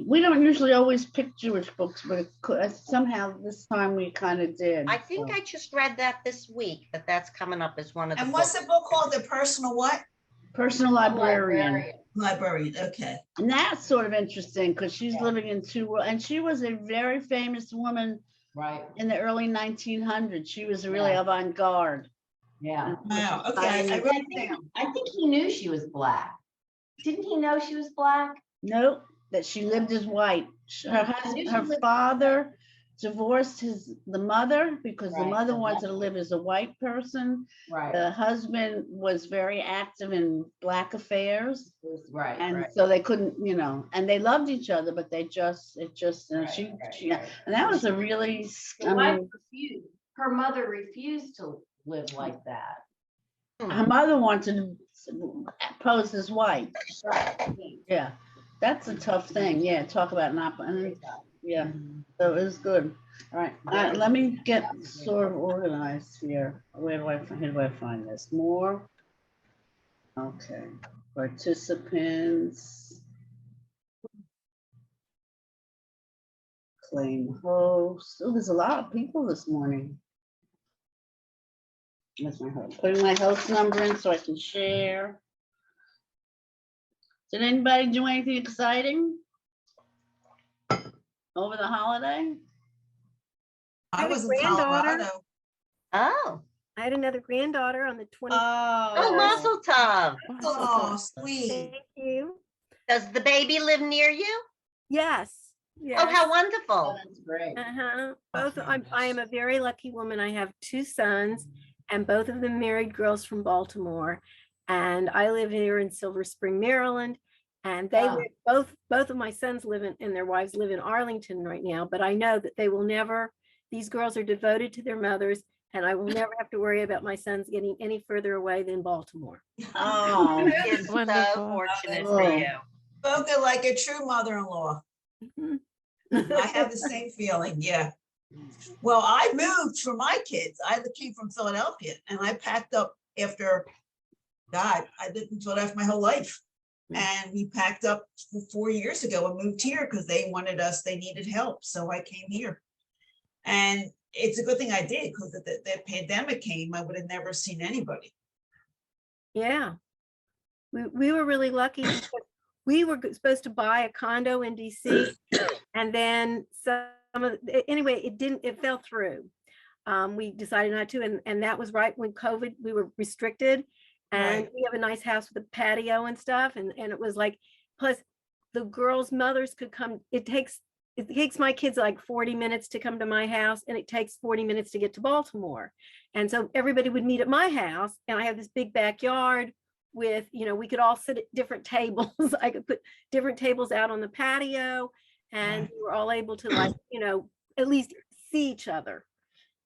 we don't usually always pick Jewish books, but it could, somehow this time we kind of did. I think I just read that this week, that's coming up as one of the And what's books. the book called? The Personal what? Personal Librarian. Librarian, okay. And that's sort of interesting because she's living in two worlds, and she was a very famous woman in the early 1900s. She was really avant-garde. Yeah. Wow, okay. I think he knew she was Black. Didn't he know she was Black? Nope, that she lived as white. Her husband, her father divorced the mother because the mother wanted to live as a white person. Right. The husband was very active in Black affairs. Right. And so they couldn't, and they loved each other, but they just, she, and that was a really, her mother refused to live like that. Her mother wanted to pose as white. Right. Yeah, that's a tough thing. Yeah, talk about not, yeah, so it was good. All right, let me get sort of organized here. Where do I find this? More. Okay, participants. Claim host. Oh, there's a lot of people this morning. That's my host. Putting my host number in so I can share. Did anybody do anything exciting over the holiday? I was in Colorado. Oh. I had another granddaughter on the 20th. Oh, Mazel Tov. Oh, sweet. Thank you. Does the baby live near you? Yes. Yes. Oh, how wonderful. That's great. Both. I am a very lucky woman. I have two sons, and both of them married girls from Baltimore. And I live here in Silver Spring, Maryland. And they both of my sons and their wives live in Arlington right now. But I know that they will never. These girls are devoted to their mothers, and I will never have to worry about my sons getting any further away than Baltimore. Oh, It's so fortunate for you. Spoken like a true mother-in-law. Mhm. I have the same feeling, yeah. Well, I moved for my kids. I came from Philadelphia, and I packed up after, God, I lived in Philadelphia my whole life. And we packed up 4 years ago and moved here because they needed help. So I came here. And it's a good thing I did because the pandemic came, I would have never seen anybody. Yeah. We were really lucky. We were supposed to buy a condo in DC, and then it fell through. We decided not to, and that was right when COVID, we were restricted, and we have a nice house with a patio and stuff, and it was like, plus the girls' mothers could come. It takes my kids like 40 minutes to come to my house, and it takes 40 minutes to get to Baltimore. And so everybody would meet at my house, and I have this big backyard with, we could all sit at different tables. I could put different tables out on the patio, and we were all able to at least see each other.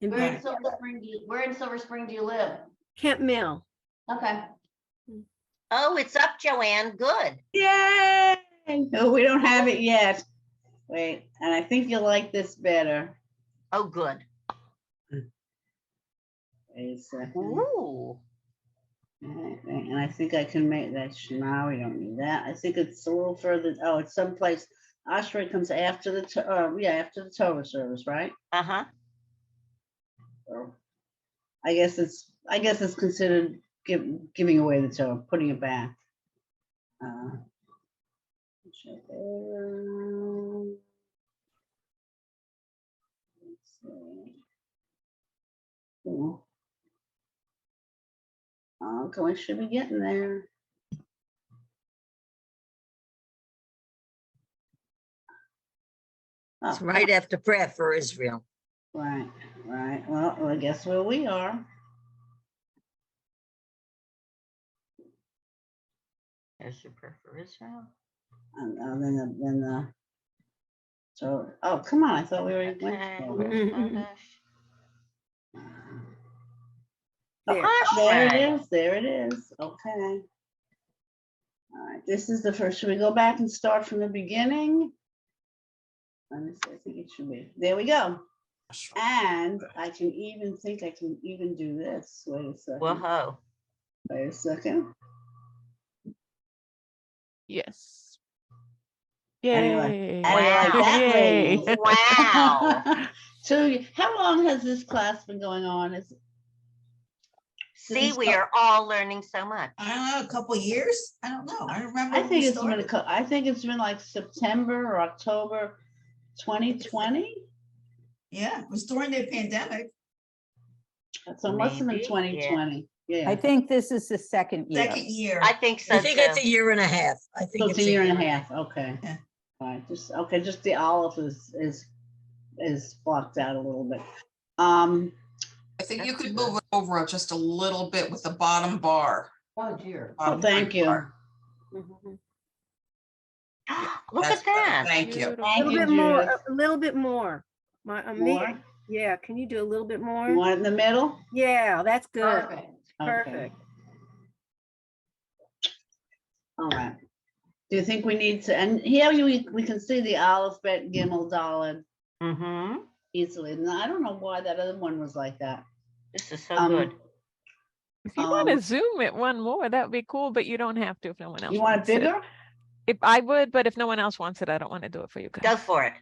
Where in Silver Spring do you live? Kent Mill. Okay. Oh, it's up, Joanne. Good. yay! No, we don't have it yet. Wait, and I think you'll like this better. Oh, good. Wait a second. Ooh. And I think I can make that. No, we don't need that. I think it's a little further. Oh, it's someplace. Osprey comes after the after the Torah service, right? Uh-huh. So I guess it's considered giving away the Torah, putting it back. Let's see. Cool. Okay, we should be getting there. It's right after prayer for Israel. Right. Well, I guess where we are. There's your prayer for Israel. So, oh, come on, I thought we already went. There it is. Okay. All right, this is the first. Should we go back and start from the beginning? Let me see, I think it should be. There we go. And I can even do this. Wait a second. Whoa. Wait a second. Yes. Anyway, Yay. how do you like that, Yay. ladies? Wow. So how long has this class been going on? See, we are all learning so much. I don't know, a couple years? I don't know. I remember. I when think we it's been started. I think it's been like September or October 2020. Yeah, it was during the pandemic, So it must have been Maybe, yeah. 2020. Yeah. I think this is the second year. second year. I think so I think it's a too. year and a half. I think So it's a year and a half. Okay. Yeah. All right. Just the olive is blocked out a little bit. I think you That's could good. move it over just a little bit with the bottom bar. Oh dear. bottom thank right you. bar. Mhm. Look That's at better. that. Thank you. A Thank little you, bit more, Judith. a little bit more. More? Yeah, can you do a little bit You more? want it in the middle? Yeah, that's good. Perfect. Okay. Perfect. All right. Do you think we need to, and here we can see the Aleph, Bet, Gimel, Daled Mm-hmm. easily. And I don't know why that other one was like that. This is so Um, good. If you want Um, to zoom it one more, that would be cool, but you don't have to if no one else You want it wants it. bigger? If I would, but if no one else wants it, I don't want to do it for you Go guys. for it.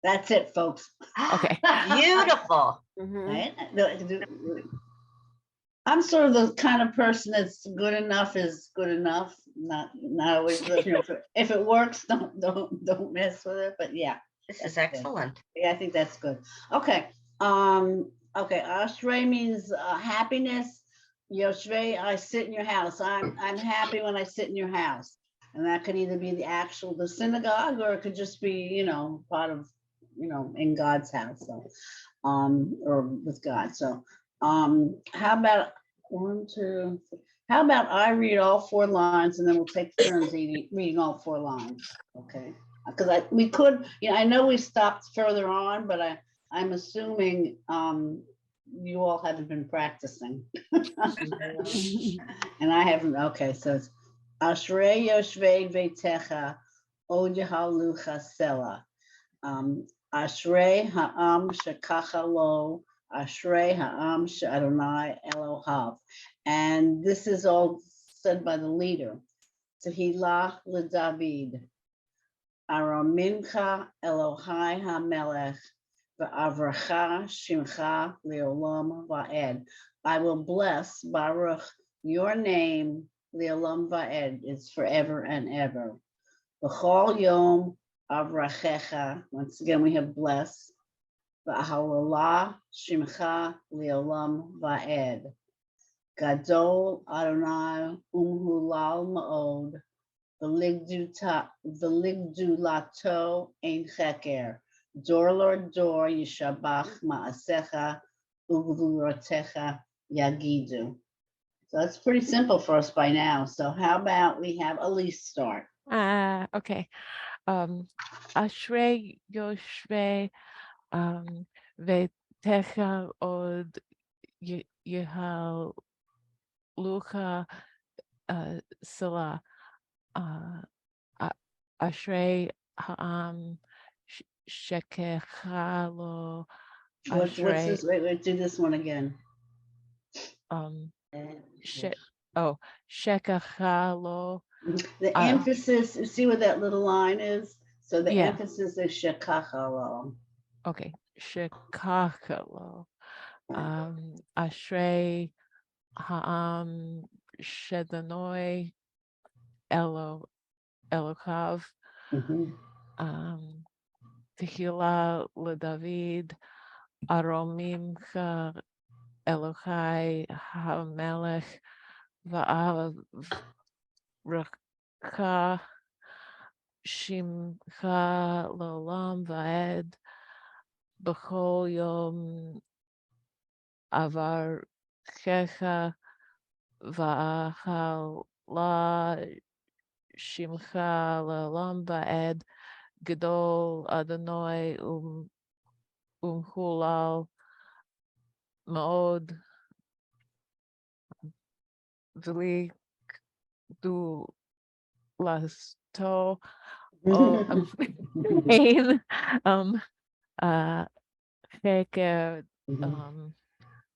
That's it, folks. Okay. Beautiful. Mhm. Right? I'm sort of the kind of person that's good enough is good enough. Not always, if it works, don't mess with it. But yeah, This That's is good. excellent. yeah, I think that's good. Okay. Okay. Ashrei means happiness. Yoshvei, I sit in your house. I'm happy when I sit in your house, and that could either be the synagogue, or it could just be part of in God's house. So, or with God. So, how about how about I read all 4 lines and then we'll take turns reading all 4 lines. Okay. Because we could, I know we stopped further on, but I'm assuming you all haven't been practicing. And I haven't. Okay, so it's Ashrei Yoshvei Veitecha Od Yahalucha Sela. Ashrei Ha'am Shekacha Lo, Ashrei Ha'am She'Adonai Elohav. And this is all said by the leader. Tehillah LeDavid. Aramincha Elohai HaMelech V'avracha Shimcha Leolam Va'ed. I will bless Baruch your name Leolam Va'ed. It's forever and ever. B'chol Yom Avrachecha. Once again, we have bless. V'ahalala Shimcha Leolam Va'ed. Gadol Adonai Umhulal Ma'od. V'ligdu lato ein cheker. Dor Lord Dor Yishabach Ma'asecha Ugvurotecha Yagidu. So that's pretty simple for us by now. So how about we have Elise start? Okay. Ashrei Yoshvei Veitecha Od Yehalucha Sela. Ashrei Ha'am Shekecha Lo. What's Ashrei this? Wait, do this one again. Shekecha Lo. The emphasis, you see what that little line is? So the Yeah. emphasis is shekachalo. Okay. Shekecha Lo. Ashrei Ha'am Shedanoi Elokav. Tehillah LeDavid. Aromimcha Elohai HaMelech Va'avracha Shimcha L'olam Va'ed B'chol Yom Avarchecha Va'ahala Shimcha L'olam Va'ed Gadol Adonai Umhulal Ma'od V'ligdu Lasto Ein Cheker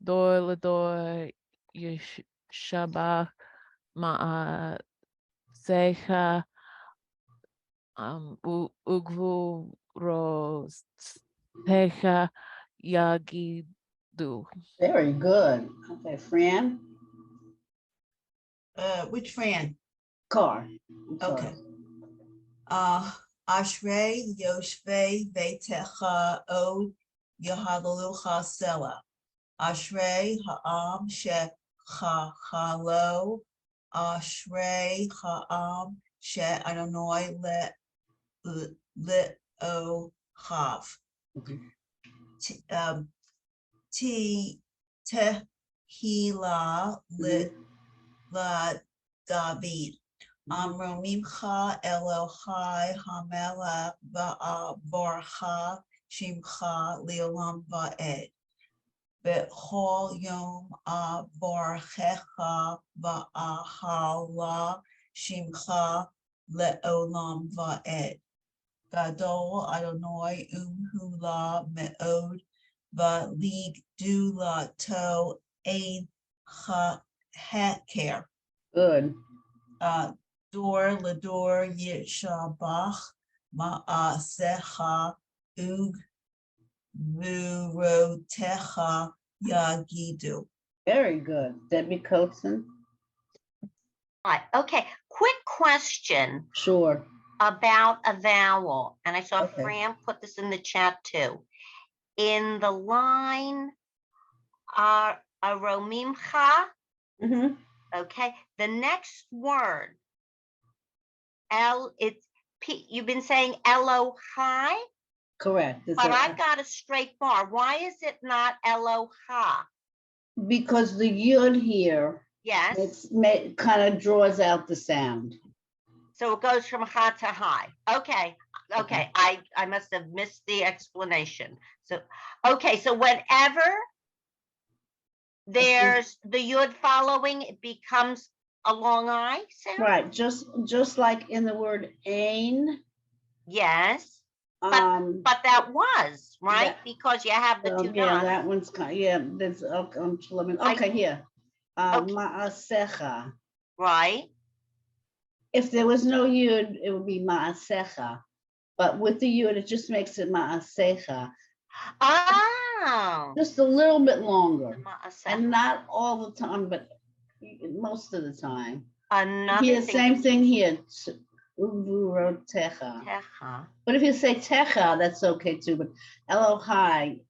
Dor L'dor Yishabach Ma'asecha Seja ugvuros Seja yagidu. Very good. Okay, Fran, Which Fran? car. I'm sorry. Okay. Ashrei Yoshvei Vetecha Od Yahadalucha Sela. Ashrei Ha'am Shechachalo. Ashrei Ha'am She'adonai Le'ochav. Okay. Tehila Mhm. La David. Amromimcha Elohai Hamelach Ba'avarcha Shimcha Leolam Va'ed. Bechol Yom Avarchecha Ba'ahala Shimcha Leolam Va'ed. Gadol Adonai Hula Me'od Va'lig Dula To Ein Heker. Good. Dor Lador Yishabach Ma'asecha Ug Vurotecha Yagidu. Very good. Debbie Coates. Right, okay, quick question Sure. about a vowel, and I saw Okay. Fran put this in the chat too. In the line, aromimcha, Mhm. okay, the next word, you've been saying Elohai, Correct. It's but a- I've got a straight bar. Why is it not Eloha? because the yud here Yes, kind of draws out the sound. so it goes from ha to high. Okay, Okay. I must have missed the explanation. So, okay, so whenever there's the yud following, it becomes a long I sound? Right. Just like in the word ain. Yes, but that was, right? that- Because you have the two yeah, dots. that one's kind. Yeah, that's okay. Okay, here. Okay. Ma'asecha. Right? If there was no yud, it would be ma'asecha. But with the yud, it just makes it ma'asecha. Oh. Just a little bit longer. Ma'aseh. And not all the time, but most of the time. Another Here, thing. same thing here. Uvurotecha. Techa. But if you say techa, that's okay too. But Elohai,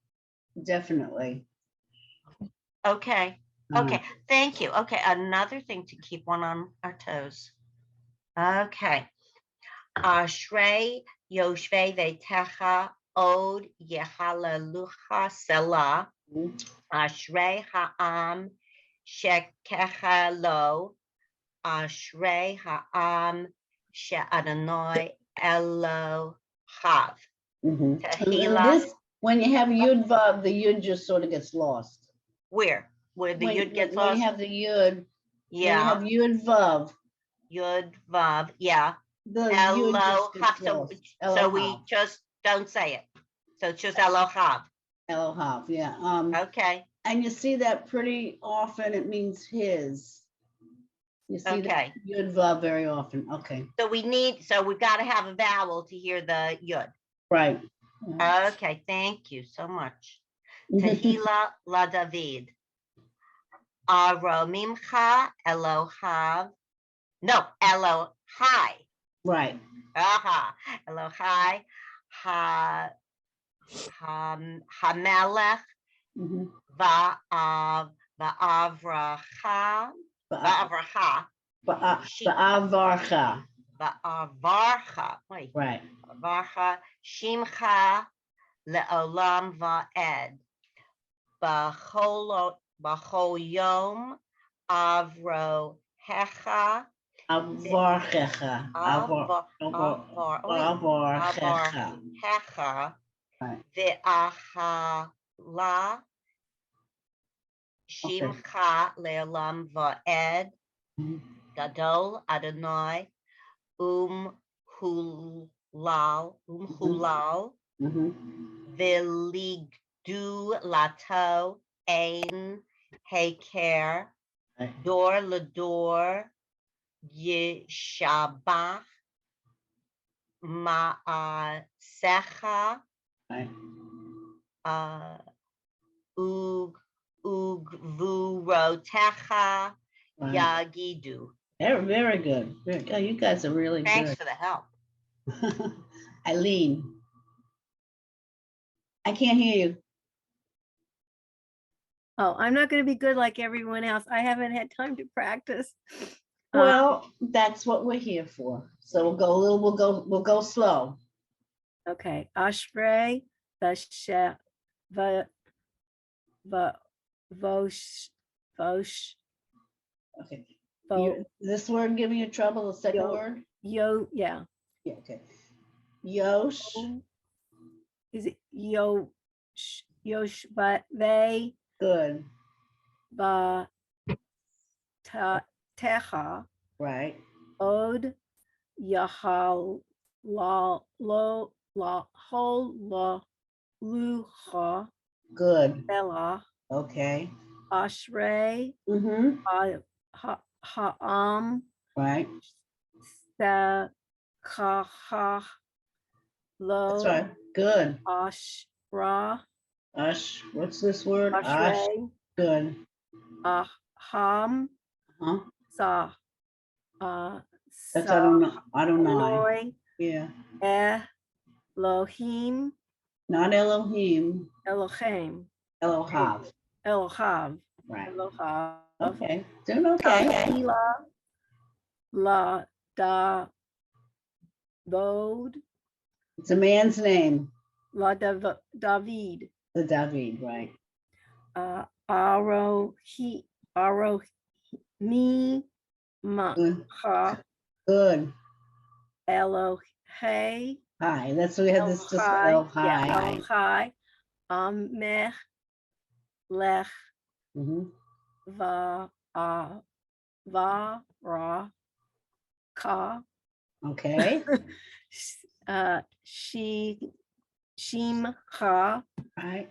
definitely. Okay. All Okay. right. Thank you. Okay. Another thing to keep one on our toes. Okay. Ashrei Yoshvei Vetecha Od Yehalalucha Selah. Ashrei Ha'am Shekecha Lo. Ashrei Ha'am She'adonai Elohav. Mhm. Tehillah. This, when you have yud vav, the yud just sort of gets lost. Where the yud gets when lost? you have the yud, when you Yeah. have yud vav, Yud vav. Yeah. the yud just gets Elohav. lost. So we Elohav. just don't say it. So it's just Elohav. Elohav, yeah. Okay. And you see that pretty often. It means his. You see that Okay. yud vav very often. Okay, So we've got to have a vowel to hear the yud. right. Okay. Thank you so much. Tehila la David. Aromimcha Elohav. No, Elohai. Right. Aha. Elohai. Hamelech. Mhm. Va'avracha. Va'avracha. Ba'avarcha. Va'avarcha. Wait. Right. Va'avarcha. Shimcha le'olam va'ed. B'chol yom avro hecha. Avarchecha. Avarchecha. Hecha. Right. Ve'achala. Shimcha le'olam va'ed. Mhm. Gadol Adonai hulal Mhm. veligdu lato ein heker Right. dor lador Yishabach Ma'asecha Right. Ugvurotecha Right. Yagidu. They're very good. Very good. You guys are really Thanks good. for the help. Eileen, I can't hear you. Oh, I'm not going to be good like everyone else. I haven't had time to practice. Well, that's what we're here for. So we'll go a little, we'll go slow. Okay. Ashrei Vashe Va Vosh Vosh Okay. Vo This word giving you trouble, the second Yo. word? Yo. Yeah. Yeah, okay. Yosh, Is it Yosh? But they good, Techa right? Od Yahal La Hol La Lucha Good, Bella okay. Ashrei Mm-hmm, Ha'am right. Sekachah That's Lo right. Good. Ashra Ash, what's this word? Ash, Ashrei good. Aham Huh? Sa That's Sa I don't know. Adonai Yeah. Elohim Not Elohim, Elohim Elohav. Elohav Right. Elohav Okay. Doing okay. Tahila La Da Bod It's a man's name. La David The David, right? Arohi Mi Good. Maha Good. Elohe Hi. That's what we had this just Elohai hi. Amech Lech Mm-hmm. Va Ra Ka Okay. Shimcha Right.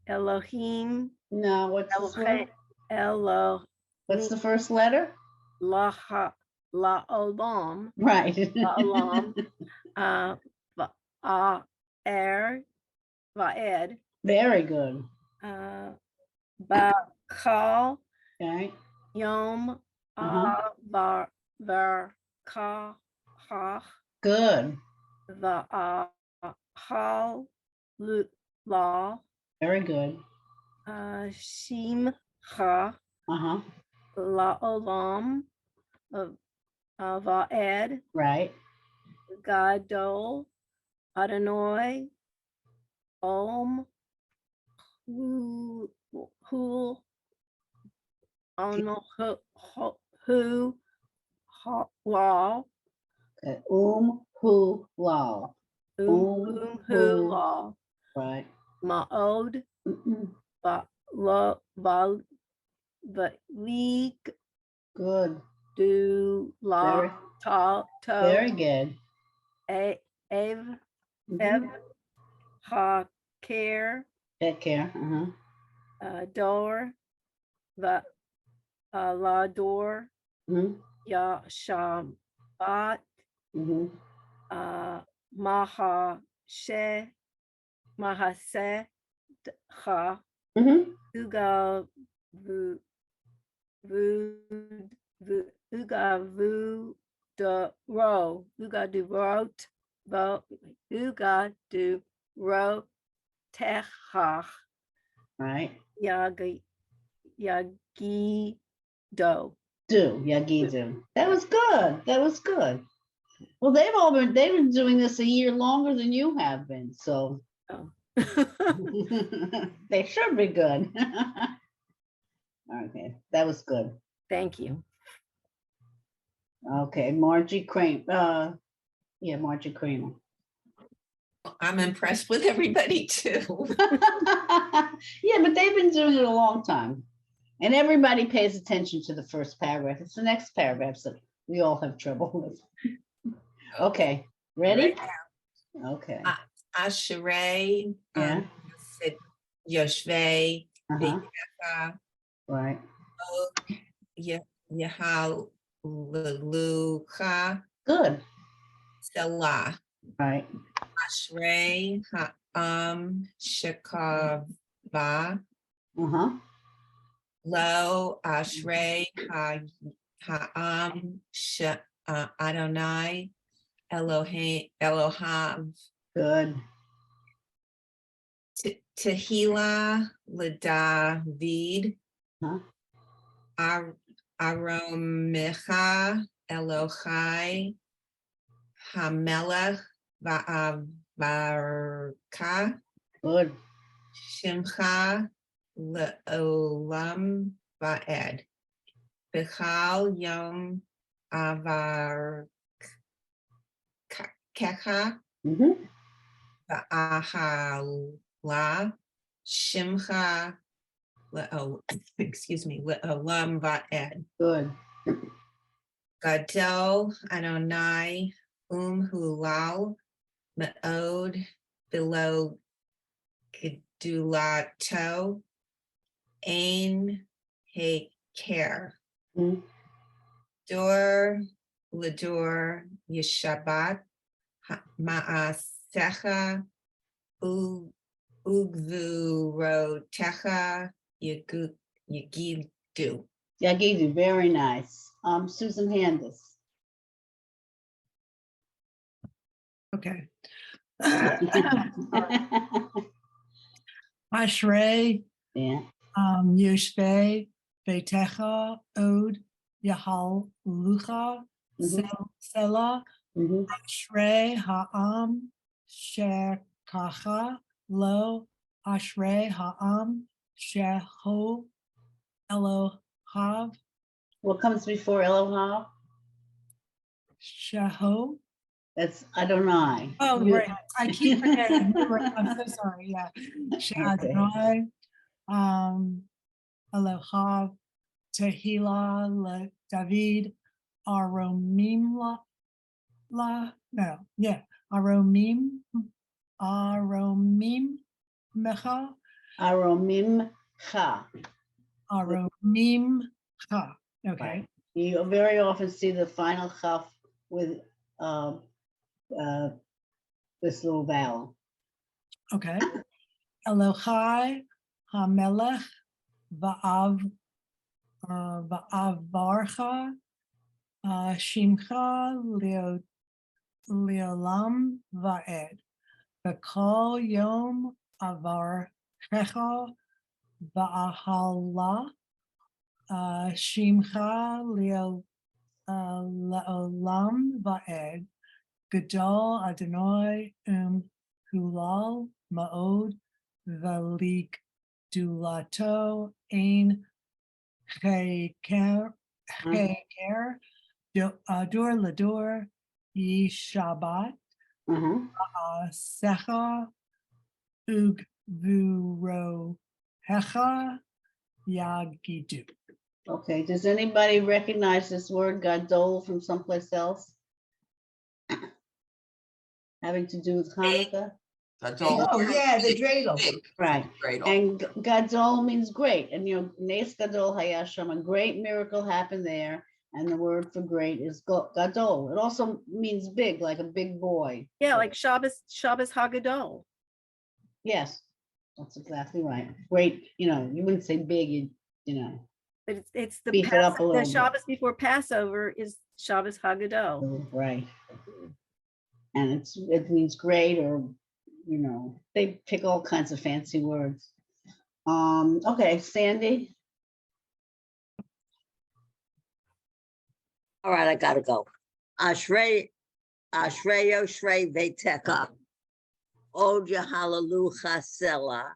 Elohim No, what's this word? Elohim What's the first letter? La Olam Right. Olam Va'ed Very good. Bakal Okay. Yom Var Ka Good. Hal La Very good. Shimcha Uh-huh. La Olam Va'ed Right. Gadol Adonai Om Hu Hu Law Okay. Hu Lao. Hu Law Right. Ma'od Mm-mm. League Good. Do La Very, To very good. Ev Mhm. Hakir Take care. Uh-huh. Dor La Dor Mhm. Ya Shabbat Mhm. Mahaseh Ha Mhm. Uga Uga du Rot Uga du Rot Techach Right. Yagido. Yagidu. That was good. That was good. Well, they've been doing this a year longer than you have been, so Oh. they should be good. Okay, that was good. Thank you. Okay, Margie Kramer. Yeah, Margie Kramer. I'm impressed with everybody too. Yeah, but they've been doing it a long time. And everybody pays attention to the first paragraph. It's the next paragraph that we all have trouble with. Okay, ready? Okay. Asherei, Yeah. Yoshvei, Uh-huh. Right. Yahal Lelucha Good. Selah. Right. Ashrei Ha'am Shekava Uh-huh. Lo Ashrei Ha'am Adonai Elohav Good. Tehillah LeDavid Huh? Aromecha Elohai Hamelech Va'avarka Good. Shimcha Le'olam Va'ed B'chal Yom Avar Kecha Mm-hmm. Va'ahala Shimcha Le'olam Va'ed Good. Gadol Adonai Hulal Me'od Below Gedulato Ein Heker Mm. Dor Lador Yeshabat Ma'asecha Ugvurotecha Yagidu. Yagidu, very nice. Susan Handis. Okay. Yeah. Ashrei, Yoshvei, Betecha, Od, Yahal, Lucha, Mhm. Selah, Mhm. Ashrei Ha'am, Shekacha, Lo, Ashrei Ha'am, Sheho, Elohav, What comes before Elohim? Sheho. That's Adonai. Oh, You- right. I keep forgetting. You're right. I'm so sorry. Yeah. Adonai, Elohav, Tehillah, David, Aromim, Aromim, Mecha, Aromim Cha. Aromim, Ha. Okay. Right. You very often see the final chaf with this little vowel. Okay. Elohai, Hamelech, Va'avarcha, Shimcha, Leolam, Va'ed. B'kol Yom Avarchecha, Va'ahala, Shimcha, Leolam, Va'ed. Gadol Adonai Hulal Ma'od Valik Dulato Ein Cheker Dur Lador Yishabat Secha Ugvuro Hecha Yagidu. Okay, does anybody recognize this word gadol from someplace else? Having to do with Hanukkah? Oh, yeah, the dreidel. Right. And gadol means great. And Nes gadol hayasham, a great miracle happened there. And the word for great is gadol. It also means big, like a big boy. Yeah, like Shabbos Hagadol. Yes, that's exactly right. Great, you wouldn't say big, you know. But it's the Beef it up a little the bit. Shabbos before Passover is Shabbos Hagadol. Right. And it means great, or they pick all kinds of fancy words. Okay, Sandy. All right, I gotta go. Ashreyo Shrei Vetecha. Od Hallelujah Selah.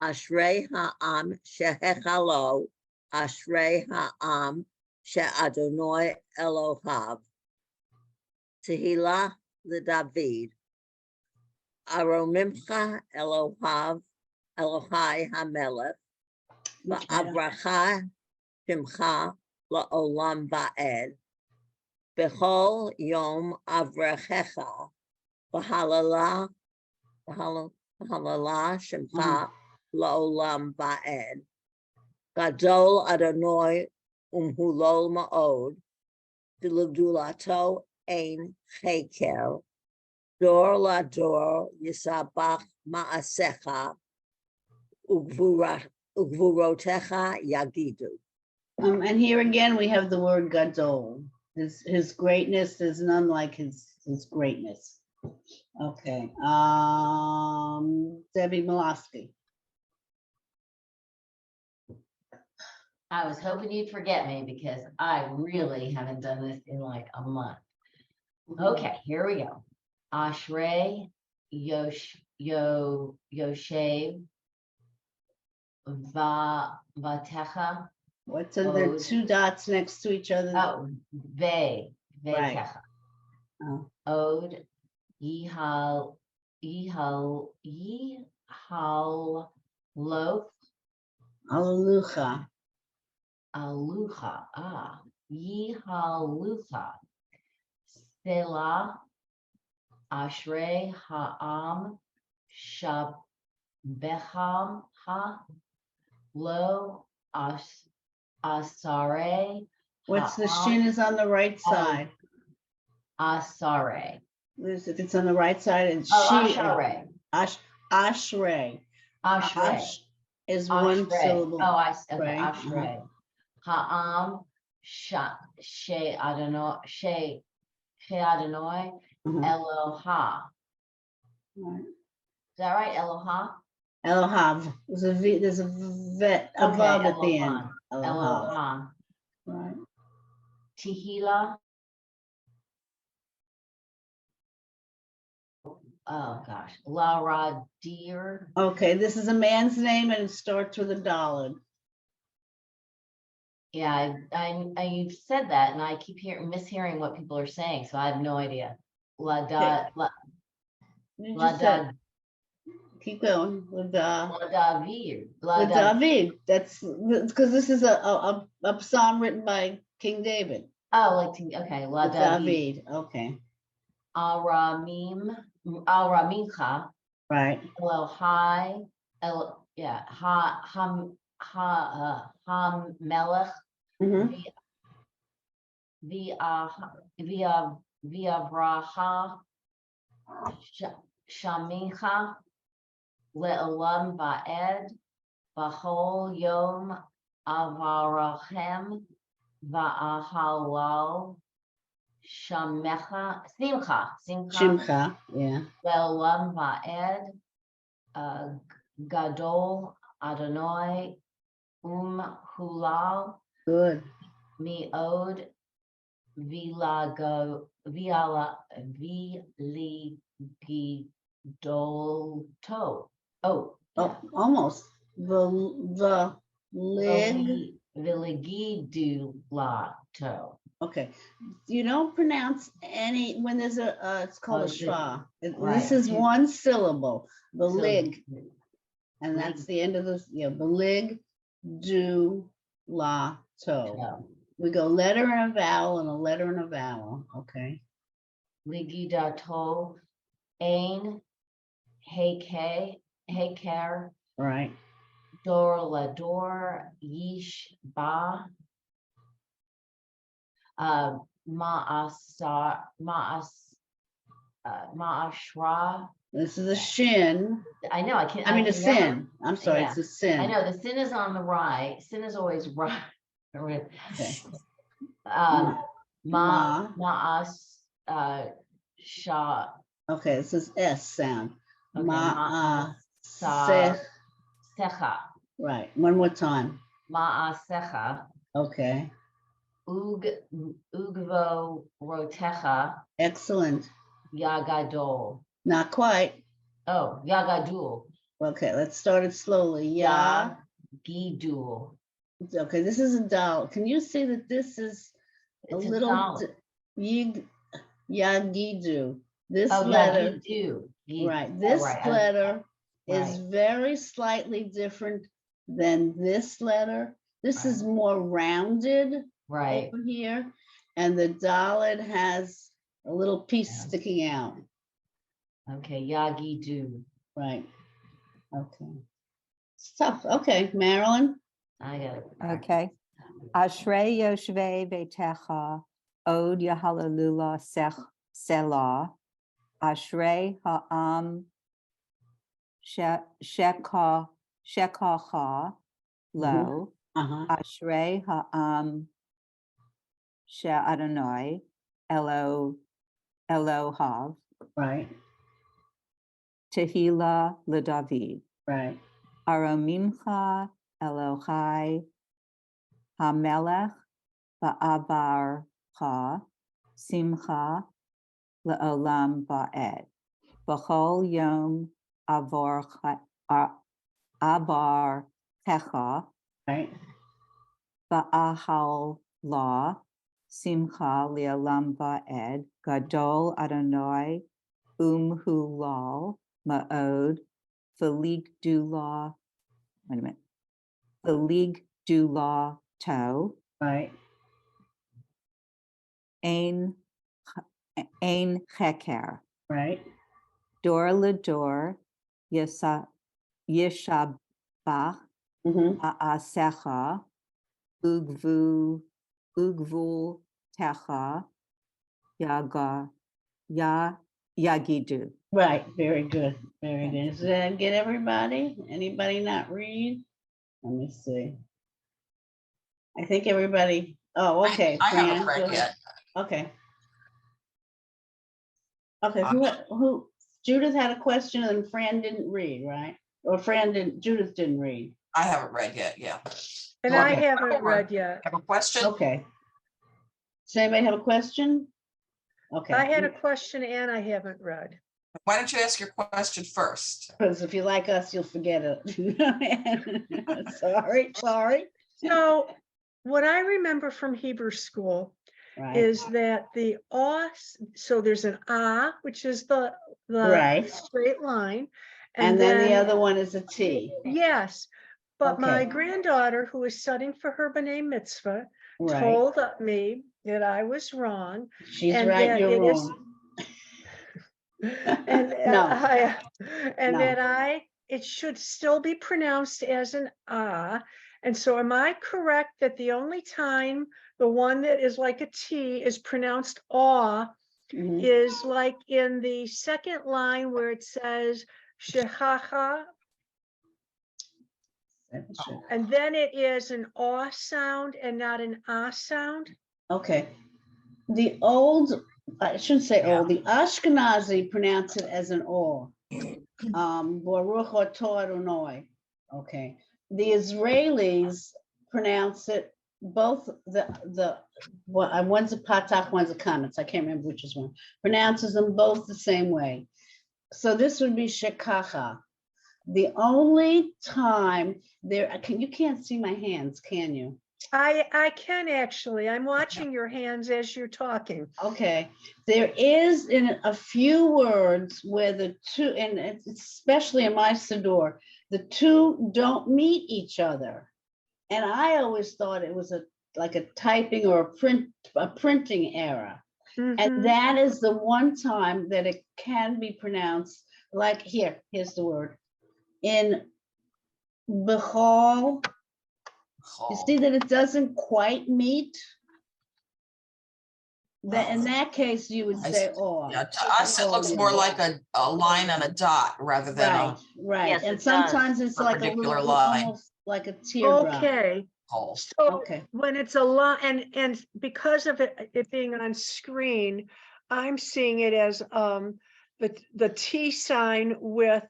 Ashrei Ha'am Shehechalo. Ashrei Ha'am She'adonai Elohav. Tehillah LeDavid. Aromimcha Elohav. Elohai HaMelech. Va'avracha Shimcha La'olam Va'ed. B'chol Yom Avrachecha. V'halala Shimcha La'olam Va'ed. Gadol Adonai Hulol Ma'od Dilugdulato ein cheker. Dor la dor yisabach ma'asecha. Ugvurotecha yagidu. And here again, we have the word gadol. His greatness, there's none like his greatness. Okay, Debbie Miloski. I was hoping you'd forget me because I really haven't done this in like a month. Okay, here we go. Ashrei Yoshev Vatecha. What's in there? Two dots next to each other. Oh, Vetecha. Oh. Od Lof Hallelujah. Alucha. Yihalucha. Selah. Ashrei Ha'am Shabecham Ha Lo Asare. What's the shin is on the right side? Asare. If it's on the right side, it's Ashrei. Ashrei. Ashrei. Ash is one syllable. Oh, okay. Right. Ashrei. Ha'am She Adonai Eloha. Right. Is that right? Eloha? Elohav. There's a V, there's a vet, a Okay, vav at the end. Eloha. Elohav. Right. Tehillah. Oh gosh. Laradir. Okay, this is a man's name and it starts with a dollar. Yeah, I you've said that and I keep mishearing what people are saying, so I have no idea. You just said, keep going with Ladavid. David. That's because this is a psalm written by King David. Oh, okay, With David. Okay. Aramincha. Right. Elohai. Melech. Mm-hmm. Viavraha. Shamincha. Le'olam va'ed. V'chol yom avarachem. Va'ahalal. Shamecha. Shimcha. Yeah. Le'olam va'ed. Gadol Adonai Hulal. Good. Mi'od Viligidolto. Oh, almost. The lig. Viligidulato. Okay. You don't pronounce any when there's it's called a schwa. This is one syllable. The lig. And that's the end of the lig do la to. We go letter and a vowel and a letter and a vowel. Okay. Ligidato ein heker. Right. Dor lador yish ba. Ma'ashra. This is a shin. I know. I mean a sin. I'm sorry, yeah. it's a sin. I know the sin is on the right. Sin is always right. Okay. Ma'as sha. Okay, this is S sound. Secha. Right. One more time. Ma'asecha. Okay. Ugvo rotecha. Excellent. Yagadol. Not quite. Oh, Yagadul. Okay, let's start it slowly. Gidul. Okay, this is a dal. Can you see that this is a little Yagidu? This letter. Right. This letter is very slightly different than this letter. This is more rounded over here. And the Dalet has a little piece sticking out. Okay, Yagidu. Right. Okay. It's tough. Okay, Marilyn. I got it. Okay. Ashrei Yoshvei Vetecha, Od Yahalalula Selah, Ashrei Ha'am Shekacha Lo, Ashrei Ha'am She'Adonai Elohav, Right, Tehillah LeDavid, right, Aromimcha Elohai HaMelech Ba'avarcha Simcha Le'olam Ba'ed. B'chol Yom Avarchecha right. Ba'ahal La Simcha Le'olam Ba'ed. Gadol Adonai Umhulal Ma'od Feligdula. Wait a minute. Feligdula To. Right, Ein Cheker. right, Dor Lador Yeshabach Ma'asecha Ugvul Techa Yagidu. right. Very good. Very good. Does that get everybody? Anybody not read? Let me see. I think everybody, oh, okay. I haven't Fran, read go ahead. yet. Okay. Okay, who, Judith had a question and Fran didn't read, right? Or Judith didn't read. I haven't read yet, yeah. And Well, I okay. haven't read yet. Have a question? Okay. Does anybody have a question? Okay. I had a question and I haven't read. Why don't you ask your question first? Because if you like us, you'll forget it. Sorry. So what I remember from Hebrew school Right, is that the so there's an which is the Right. straight line. and then the other one is a T. Yes, but my Okay. granddaughter, who is studying for her B'nai Mitzvah, Right. told me that I was wrong. She's and right, that you're it is- wrong. And No. and No. that it should still be pronounced as an And so am I correct that the only time the one that is like a T is pronounced aw Mhm. is like in the second line where it says shehacha, and then it is an aw sound and not an sound? Okay. The old, I shouldn't say old, the Ashkenazi pronounce it as an or. Baruch atah Adonai. Okay. The Israelis pronounce it both one's a patach, one's a kametz. I can't remember which is one. Pronounces them both the same way. So this would be shekacha. The only time you can't see my hands, can you? I can actually. I'm watching your hands as you're talking. Okay, there is in a few words where the two, and it's especially in my Siddur, the two don't meet each other. And I always thought it was like a typing or a printing error. Mhm. And that is the one time that it can be pronounced like here's the word. In Bechol, you see that it doesn't quite meet. That in that case, you would say, "Oh." Yeah, to us, it looks more like a line and a dot rather than a Right. Yes, And it does. sometimes it's like a perpendicular little, line. almost like a teardrop. Okay. hole. So Okay. when it's a lot, and because of it being on screen, I'm seeing it as the T sign with,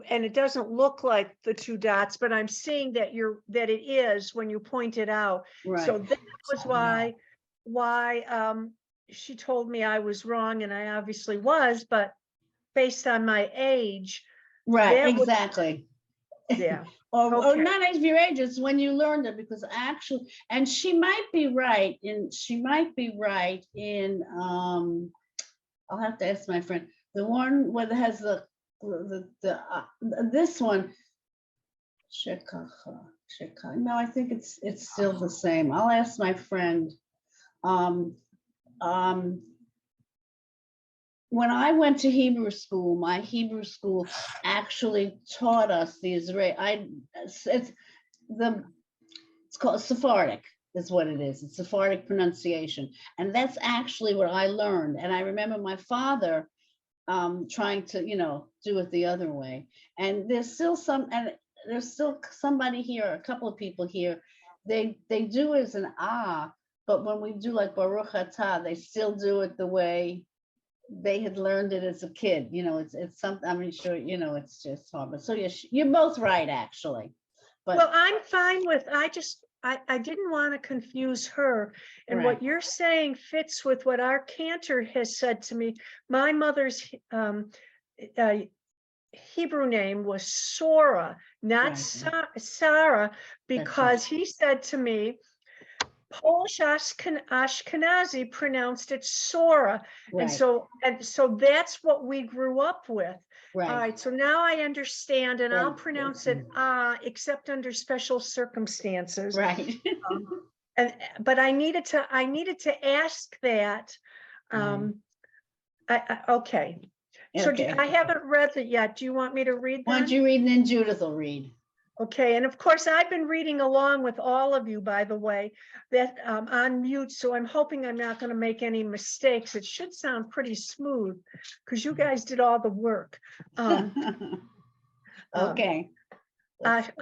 and it doesn't look like the two dots, but I'm seeing that it is when you point it out. Right. So that was why she told me I was wrong, and I obviously was, but based on my age. Right. that would- Exactly. Yeah. Or Okay. not as your age, it's when you learned it, because actually, and she might be right in, I'll have to ask my friend, the one where it has this one, Shekacha, no, I think it's still the same. I'll ask my friend. When I went to Hebrew school, my Hebrew school actually taught us the Israeli. It's called Sephardic. is what it is. It's Sephardic pronunciation. And that's actually what I learned. And I remember my father trying to, do it the other way. And there's still somebody here, a couple of people here, they do it as an ah, but when we do like Baruch Atah, they still do it the way they had learned it as a kid. It's something, I'm sure, it's just hard. But so you're both right, actually. But Well, I'm fine with, I didn't want to confuse her. And what Correct. you're saying fits with what our cantor has said to me. My mother's Hebrew name was Sora, not Right. Sarah, That's because he said to me, Polish Ashkenazi pronounced it Sora. And right, so that's what we grew up with. All right. right, so now I understand, and I'll Thank you. pronounce it except under special circumstances. Right. But I needed to ask that. Okay. So Okay. I haven't read it yet. Do you want me to read Why don't that? you read and then Judith will read. Okay, and of course, I've been reading along with all of you, by the way, that on mute, so I'm hoping I'm not going to make any mistakes. It should sound pretty smooth because you guys did all the work. Okay. Ashrei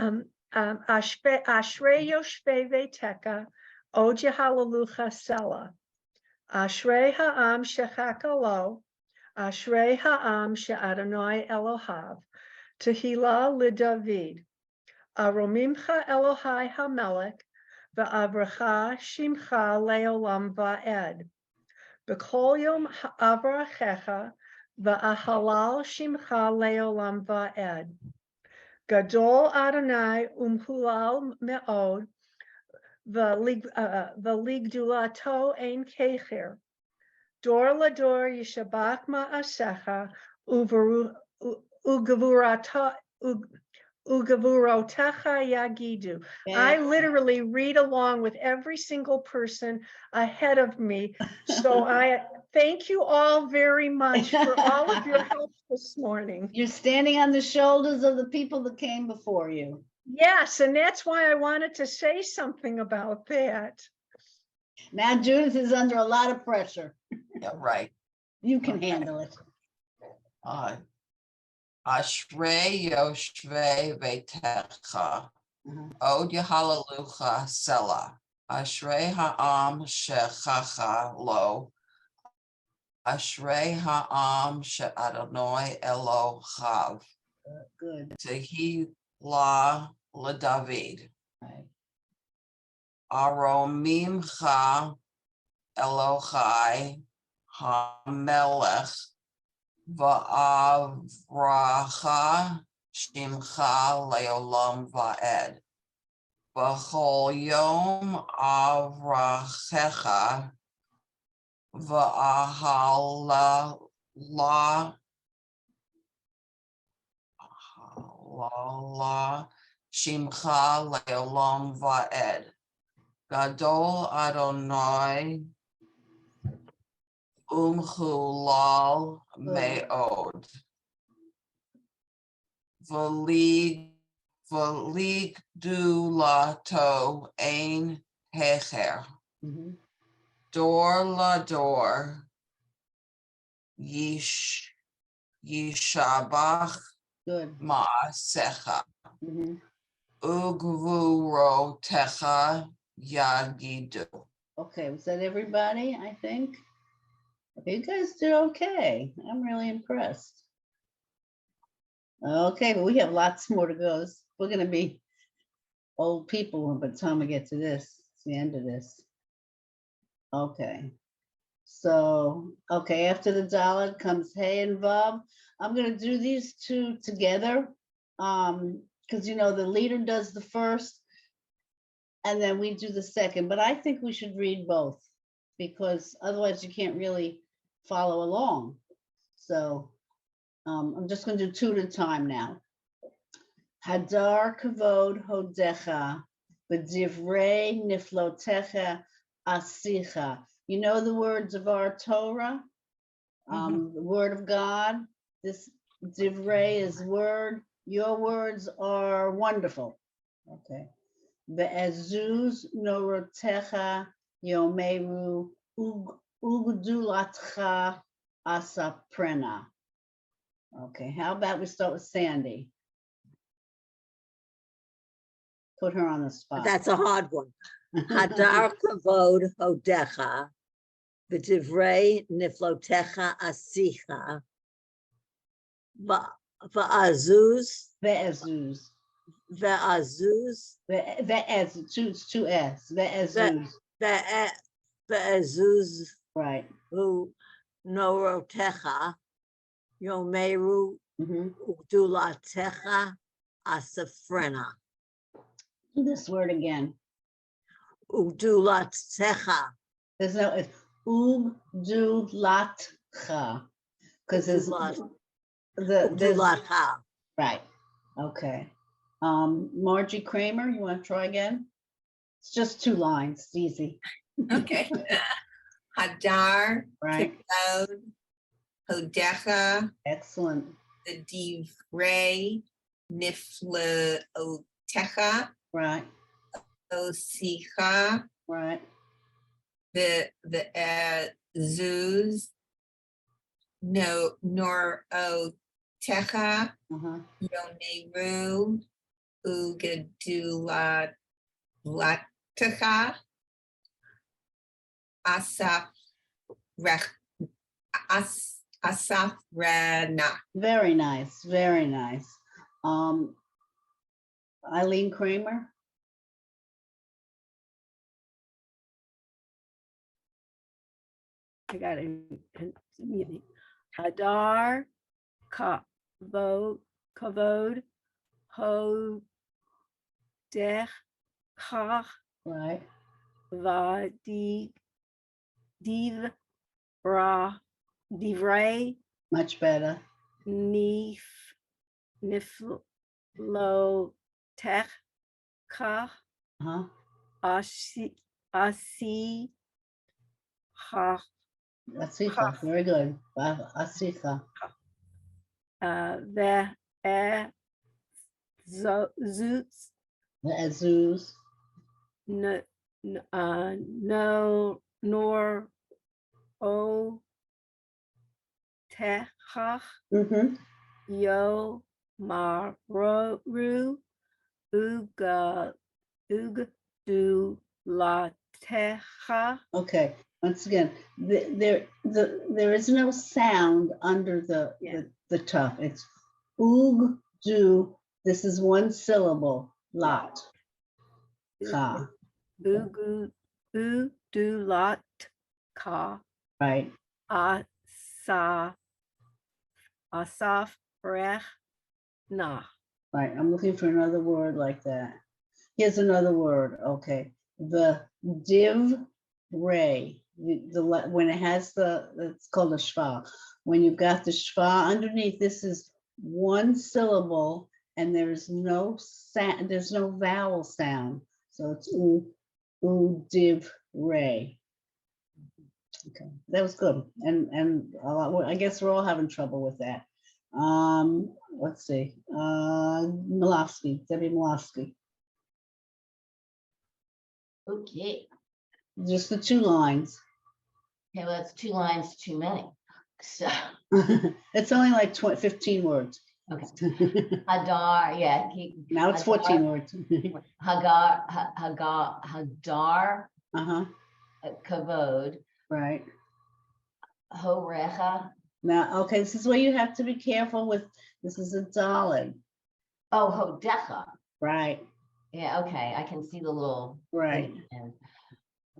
yoshvei veiteka, oja halalucha sela. Ashrei ha'am shechaka lo, Ashrei ha'am she'adonai Elohav, Tehillah LeDavid. Aromimcha Elohai HaMelech, Va'avracha Shimcha Leolam Va'ed. B'kol Yom Avrachecha, Va'ahalal Shimcha Leolam Va'ed. Gadol Adonai Umhulal Me'od, V'ligdulato Ein Kecher. Dor Lador Yishabach Ma'asecha, Ugavurotecha yagidu. I literally read along with every single person ahead of me. So I thank you all very much for all of your help this morning. You're standing on the shoulders of the people that came before you. Yes, and that's why I wanted to say something about that. Now Judith is under a lot of pressure. Yeah, right. You can handle it. Ashrei yoshvei veitecha, od yahalalucha sela. Ashrei ha'am shechacha lo. Ashrei ha'am she'adonai Elohav. Good. Tehillah LeDavid. Right. Aromimcha Elohai HaMelech. Va'avracha Shimcha Leolam Va'ed. B'chol Yom Avrachecha Va'ahalala Shimcha Leolam Va'ed. Gadol Adonai Umchulal Me'od. V'ligdulato Ein Hecher. Dor Lador Yishabach Ma'asecha. Ugvurotecha Yagidu. Okay, was that everybody? I think. You guys did okay. I'm really impressed. Okay, but we have lots more to go. We're going to be old people by the time we get to this. It's the end of this. Okay. So, okay, after the Dalet comes Hey and Vav. I'm going to do these two together because, the leader does the first and then we do the second. But I think we should read both because otherwise you can't really follow along. So I'm just going to do two at a time now. Hadar kavod hodecha, b'divrei niflotecha asicha. You know the words of our Torah, the word of God. This divrei is word. Your words are wonderful. Okay. Ve'ezuz norotecha yomeru ugdulatcha asaprena. Okay, how about we start with Sandy? Put her on the spot. That's a hard one. Hadar kavod hodecha, v'divrei niflotecha asicha, va'azuz, Ve'ezuz. ve'azuz, Ve'ez, two S. Ve'ezuz. ve'azuz, Right. hu norotecha, yomeru Mhm. ugdulatecha asafrena. Do this word again. Ugdulatecha. There's no, it's ugdulatcha. Because there's there's Ugdulatecha. right. Okay. Margie Kramer, you want to try again? It's just 2 lines. It's easy. Okay. Hadar, Right. Kavod, Hodecha, Excellent. the Divrei, Nifleotecha, Right. Osicha, Right. the Zuz, no Norotecha, Uh-huh. Yomeru, Ugadulatecha, Asafrena. Very nice. Very nice. Eileen Kramer. I got it. Hadar, kavod, ho, dech, ha, Right. vadi, divrei, Much better. niflo, tech, ka, Uh-huh. asi, ha, Asicha. Very good. Asicha. zoots, Ve'ezuz. no, nor, o, techach, Mm-hmm. yo, maru, ugdu, la, techa. Okay. Once again, there is no sound under the tuff. It's oog do. This is one syllable. Lot. Ka. Ugu, lot, ka, Right. asaf, rech, na. Right. I'm looking for another word like that. Here's another word. Okay. The div ray. When it has it's called a shva. When you've got the shva underneath, this is one syllable and there's no sound, there's no vowel sound. So it's div ray. Okay, that was good. And I guess we're all having trouble with that. Let's see. Milofsky, Debbie Milofsky. Okay. Just the 2 lines. Okay, well, that's 2 lines too many. So, It's only like 15 words. okay. Hadar, yeah. Now it's 14 words. Hadar, Uh-huh. kavod, Right. horecha. Now, okay, this is where you have to be careful with. This is a dollar. Oh, hodecha. Right. Yeah, okay. I can see the little. Right.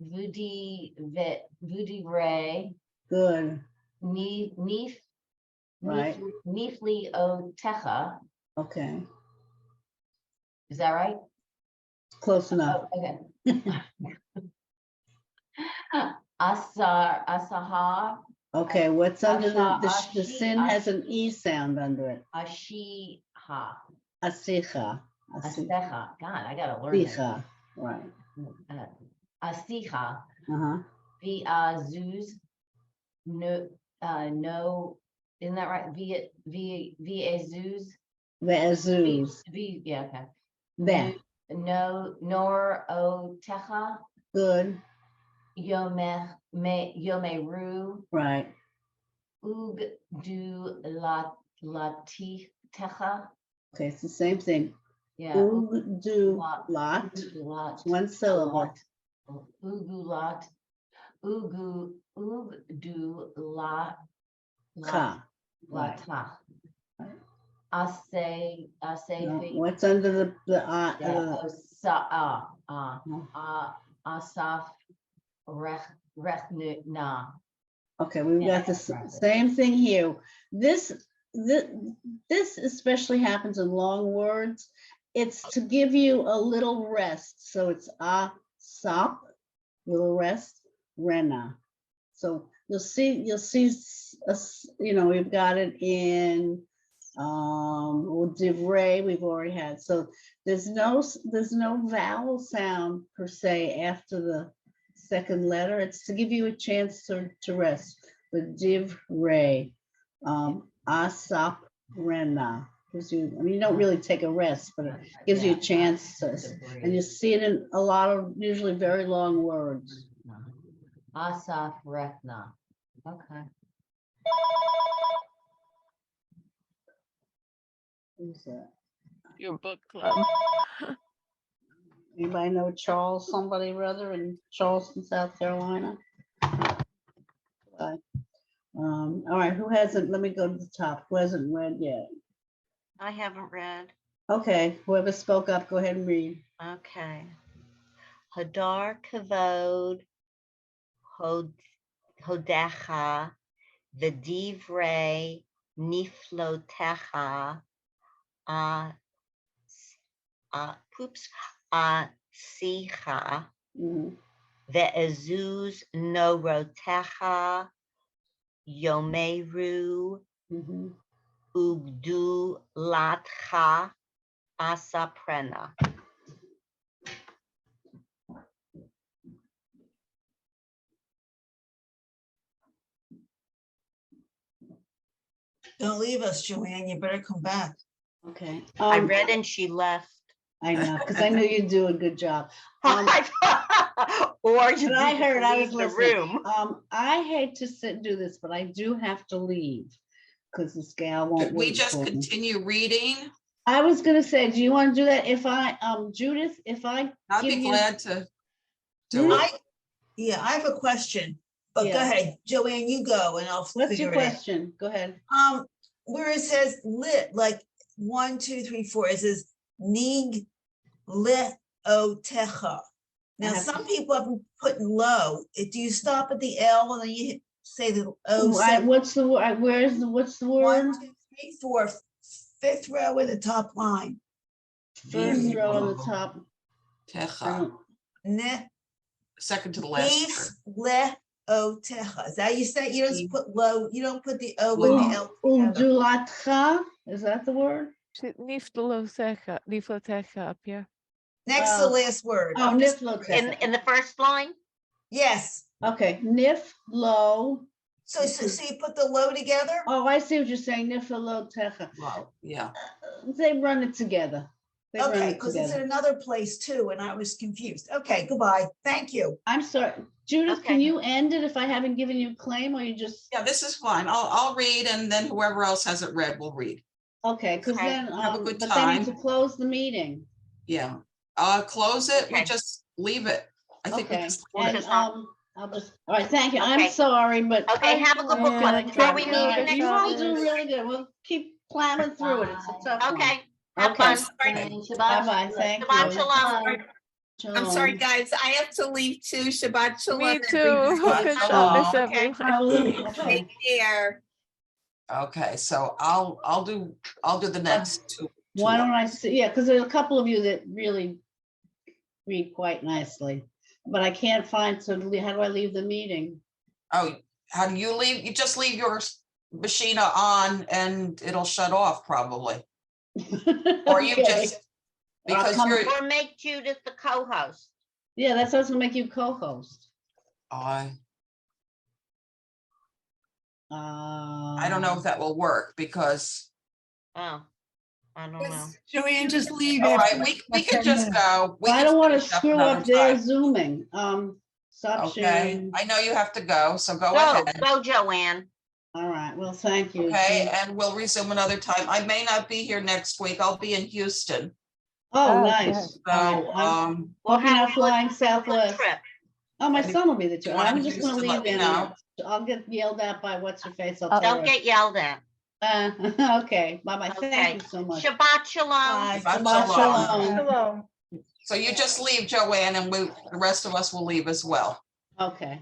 Vudi ray. Good. Nifli Right. o techa. Okay. Is that right? Close enough. Oh, okay. Asaha. Okay, what's under the sin has an E sound under it. Ashiha. Asicha. Asecha. God, I gotta learn that. Asicha. Right. Asicha. Uh-huh. Viazuz. No, isn't that right? Viazuz. Ve'ezuz. Yeah, okay. Ve. no, nor o techa, Good, yomeru, right. ug du lati techa. Okay, it's the same thing. Yeah. Ugu lot, lot, Ugulat. one syllable. Ugulat. Ugdu lat. Ka. Right. Lata. Right. Ase No, fi. what's under the Yeah. Asaf rechna. okay, we've Yeah, got the right. same thing here. This especially happens in long words. It's to give you a little rest. So it's sop, little rest, rena. So you'll see, we've got it in divrei, we've already had. So there's no vowel sound per se after the second letter. It's to give you a chance to rest. The divrei, asap rena. Gives you, I mean, you don't really take a rest, but it gives you a chance to, and you see it in a lot of usually very long words. Asaf rechna. Okay. Who's that? Your book club. Anybody know Charles, somebody rather in Charleston, South Carolina? All right, who hasn't, let me go to the top. Who hasn't read yet? I haven't read. Okay, whoever spoke up, go ahead and read. Okay. Hadar kavod hodecha v'divrei niflotecha asicha Mhm. ve'ezuz norotecha yomeru Mhm. ugdu latcha asaprena. Don't leave us, Joanne. You better come back. Okay. I read and she left. I know, because I knew you'd do a good job. Or you But I need heard, to I leave was the listening. room. I hate to do this, but I do have to leave because this gal won't Could we wait just for me. continue reading? I was gonna say, do you want to do that? If I, Judith, if I I'd give be you, glad to do it. I have a question, but go Yeah. ahead, Joanne, you go and I'll what's your figure it out. question? Go ahead. Where it says lit, like 1, 2, 3, 4, it says nig le o techa. Now, have some people have been putting low. Do you stop at the L and then you say the O? What's the word? What's the word? 1, 2, 3, 4, fifth row in the top line. First row on the top. Techa, Ne second to the last Nif word. le o techa. Is that how you say it? You don't just put low, you don't put the O and the L together. Udulatcha, is that the word? Niflotecha up here. Next to the last word. Oh, niflotecha. In the first line? Yes. Okay, nif, low. So you put the low together? Oh, I see what you're saying, niflotecha. Wow, yeah. They run it together. They run Okay, it because it's in together. another place too, and I was confused. Okay, goodbye. Thank you. I'm sorry, Judith, Okay. can you end it if I haven't given you a claim or you just, Yeah, this is fine. I'll read and then whoever else hasn't read will read. okay, because Okay. then, Have a good but then you have time. to close the meeting. Yeah. Close it. We Okay. just leave it. I think we Okay, just. We'll and, just not- I'll just, all right, thank you. I'm Okay. sorry, but. Okay, have a good book club. Yeah, Before we thank meet you. next You all week. do really good. We'll keep plowing through it. It's a tough one. Okay, have Okay. fun. Bye-bye, thank you. Shabbat shalom. I'm sorry, Shalom. guys. I have to leave too. Shabbat shalom. Me too. everybody. Good Shalom. Shabbos, Okay. everyone. Okay. Take care. Okay, so I'll do the next two. Why don't I see, yeah, because there's a couple of you that really read quite nicely, but I can't find, so how do I leave the meeting? Oh, how do you leave? You just leave your machina on and it'll shut off probably. Or you Okay. just, because come- you're, Or make Judith the co-host. Yeah, that's what's gonna make you co-host. I don't know if that will work because Oh, I don't know. Yes, Joanne, just leave. All after right, we about can 10 just minutes. go. We I can don't want to finish up screw another up their time. zooming. Stop Okay, sharing. I know you have to go, so go Go, ahead. go, Joanne. All right, well, thank you. Okay, and we'll resume another time. I may not be here next week. I'll be in Houston. Oh, Oh, nice. So, All right, We'll hope you're have not a good- flying good Southwest. trip. Oh, my And if son will be there too. you wanna I'm do just gonna Houston, let leave me anyway. know. I'll get yelled at by what's her face. I'll Oh. tell Don't her. get yelled at. Okay, bye-bye. Okay. Thank you so much. Shabbat shalom. Bye. Shabbat Shabbat shalom. shalom. Hello. So you just leave, Joanne, and the rest of us will leave as well. Okay.